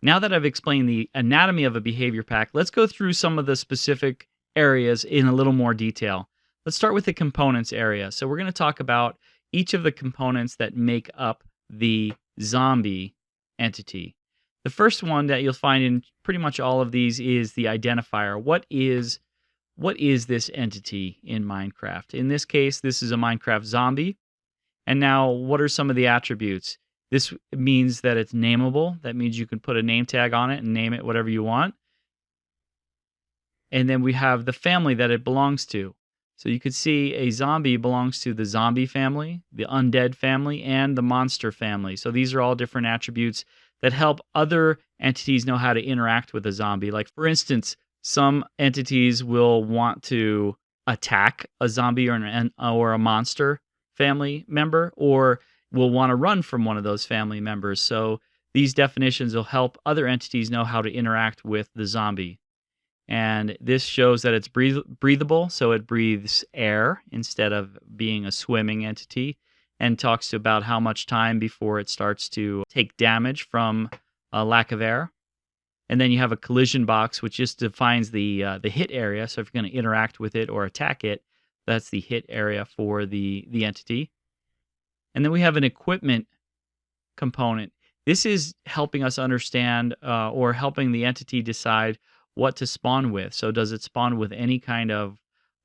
Now that I've explained the anatomy of a behavior pack, let's go through some of the specific areas in a little more detail. Let's start with the components area. So we're going to talk about each of the components that make up the zombie entity. The first one that you'll find in pretty much all of these is the identifier. What is this entity in Minecraft? In this case, this is a Minecraft zombie. And now, what are some of the attributes? This means that it's nameable. That means you can put a name tag on it and name it whatever you want. And then we have the family that it belongs to. So you could see a zombie belongs to the zombie family, the undead family, and the monster family. So these are all different attributes that help other entities know how to interact with a zombie. Like, for instance, some entities will want to attack a zombie or a monster family member, or will want to run from one of those family members. So these definitions will help other entities know how to interact with the zombie. And this shows that it's breathable, so it breathes air instead of being a swimming entity, and talks about how much time before it starts to take damage from a lack of air. And then you have a collision box, which just defines the hit area. So if you're going to interact with it or attack it, that's the hit area for the entity. And then we have an equipment component. This is helping us understand or helping the entity decide what to spawn with. So does it spawn with any kind of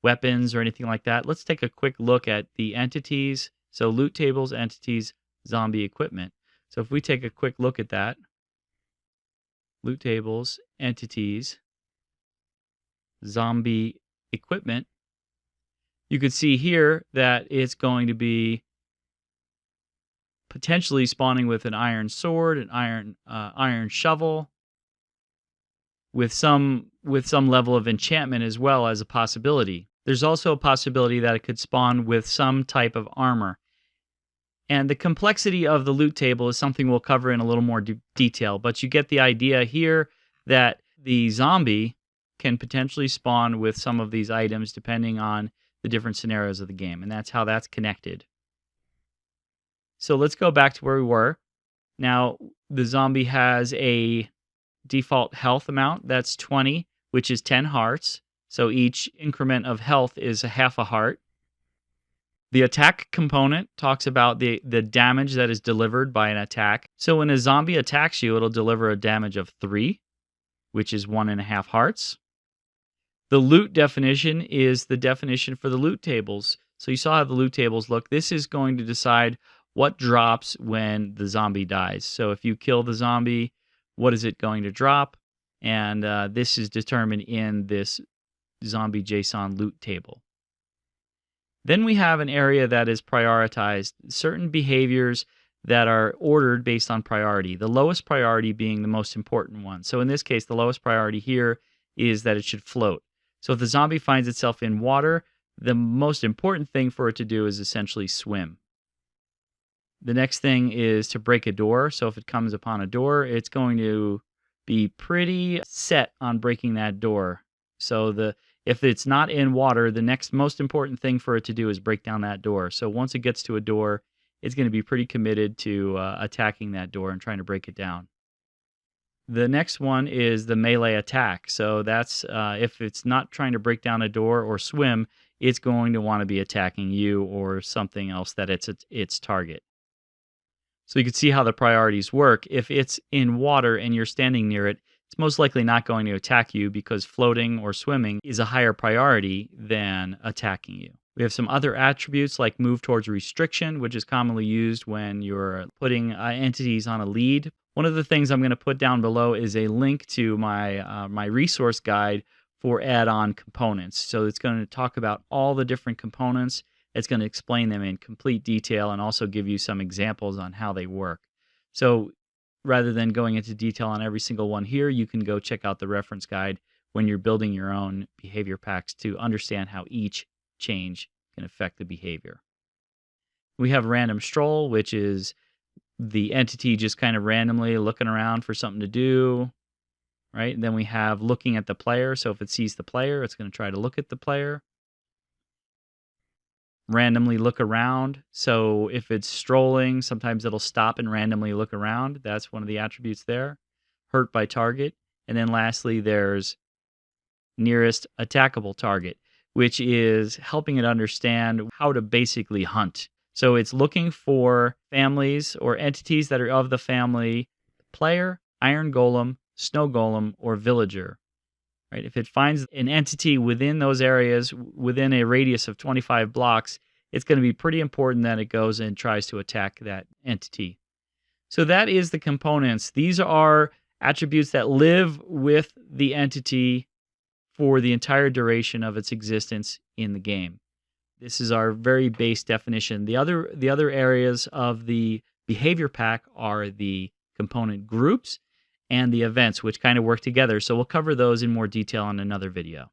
weapons or anything like that? Let's take a quick look at the entities. So loot tables, entities, zombie equipment. So if we take a quick look at that, loot tables, entities, zombie equipment, you could see here that it's going to be potentially spawning with an iron sword, an iron shovel, with some level of enchantment as well as a possibility. There's also a possibility that it could spawn with some type of armor. And the complexity of the loot table is something we'll cover in a little more detail, but you get the idea here that the zombie can potentially spawn with some of these items depending on the different scenarios of the game, and that's how that's connected. So let's go back to where we were. Now, the zombie has a default health amount, that's 20, which is 10 hearts. So each increment of health is a half a heart. The attack component talks about the damage that is delivered by an attack. So when a zombie attacks you, it'll deliver a damage of 3, which is 1.5 hearts. The loot definition is the definition for the loot tables. So you saw how the loot tables look. This is going to decide what drops when the zombie dies. So if you kill the zombie, what is it going to drop? And this is determined in this zombie JSON loot table. Then we have an area that is prioritized, certain behaviors that are ordered based on priority, the lowest priority being the most important one. So in this case, the lowest priority here is that it should float. So if the zombie finds itself in water, the most important thing for it to do is essentially swim. The next thing is to break a door. So if it comes upon a door, it's going to be pretty set on breaking that door. So if it's not in water, the next most important thing for it to do is break down that door. So once it gets to a door, it's going to be pretty committed to attacking that door and trying to break it down. The next one is the melee attack. So that's if it's not trying to break down a door or swim, it's going to want to be attacking you or something else that it's its target. So you can see how the priorities work. If it's in water and you're standing near it, it's most likely not going to attack you because floating or swimming is a higher priority than attacking you. We have some other attributes like move towards restriction, which is commonly used when you're putting entities on a lead. One of the things I'm going to put down below is a link to my resource guide for add-on components. So it's going to talk about all the different components. It's going to explain them in complete detail and also give you some examples on how they work. So rather than going into detail on every single one here, you can go check out the reference guide when you're building your own behavior packs to understand how each change can affect the behavior. We have random stroll, which is the entity just kind of randomly looking around for something to do, right? And then we have looking at the player. So if it sees the player, it's going to try to look at the player. Randomly look around. So if it's strolling, sometimes it'll stop and randomly look around. That's one of the attributes there. hurt by target. And then lastly, there's nearest attackable target, which is helping it understand how to basically hunt. So it's looking for families or entities that are of the family player, iron golem, snow golem, or villager. Right? If it finds an entity within those areas, within a radius of 25 blocks, it's going to be pretty important that it goes and tries to attack that entity. So that is the components. These are attributes that live with the entity for the entire duration of its existence in the game. This is our very base definition. The other areas of the behavior pack are the component groups and the events, which kind of work together. So we'll cover those in more detail in another video.